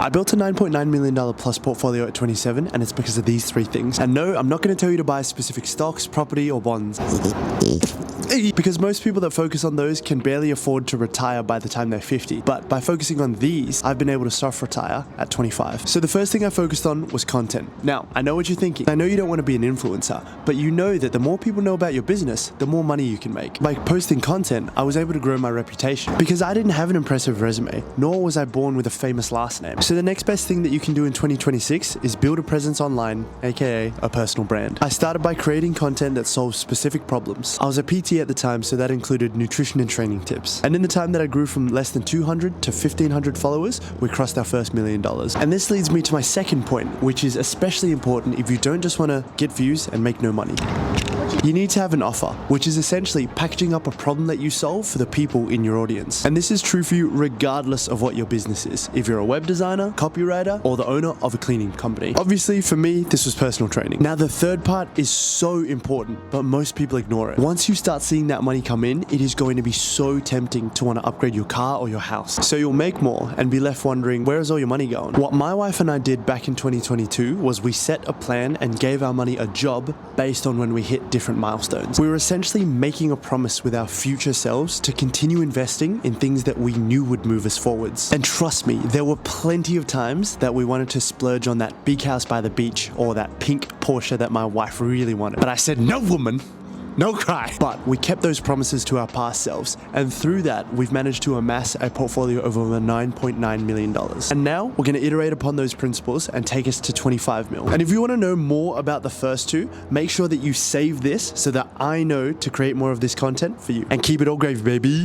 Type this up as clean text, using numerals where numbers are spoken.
I built a $9.9 million plus portfolio at 27, and it's because of these 3 things. And no, I'm not going to tell you to buy specific stocks, property, or bonds. Because most people that focus on those can barely afford to retire by the time they're 50. But by focusing on these, I've been able to soft retire at 25. So the first thing I focused on was content. Now, I know what you're thinking. I know you don't want to be an influencer, but you know that the more people know about your business, the more money you can make. By posting content, I was able to grow my reputation because I didn't have an impressive resume, nor was I born with a famous last name. So the next best thing that you can do in 2026 is build a presence online, aka a personal brand. I started by creating content that solves specific problems. I was a PT at the time, so that included nutrition and training tips. And in the time that I grew from less than 200 to 1,500 followers, we crossed our first $1 million. And this leads me to my second point, which is especially important if you don't just want to get views and make no money. You need to have an offer, which is essentially packaging up a problem that you solve for the people in your audience. And this is true for you regardless of what your business is. If you're a web designer, copywriter, or the owner of a cleaning company. Obviously, for me, this was personal training. Now, the third part is so important, but most people ignore it. Once you start seeing that money come in, it is going to be so tempting to want to upgrade your car or your house. So you'll make more and be left wondering, where is all your money going? What my wife and I did back in 2022 was we set a plan and gave our money a job based on when we hit different milestones. We were essentially making a promise with our future selves to continue investing in things that we knew would move us forwards. And trust me, there were plenty of times that we wanted to splurge on that big house by the beach or that pink Porsche that my wife really wanted. But I said, no woman, no cry. But we kept those promises to our past selves, and through that, we've managed to amass a portfolio of over $9.9 million. And now we're going to iterate upon those principles and take us to 25 mil. And if you want to know more about the first 2, make sure that you save this so that I know to create more of this content for you. And keep it all gravy, baby.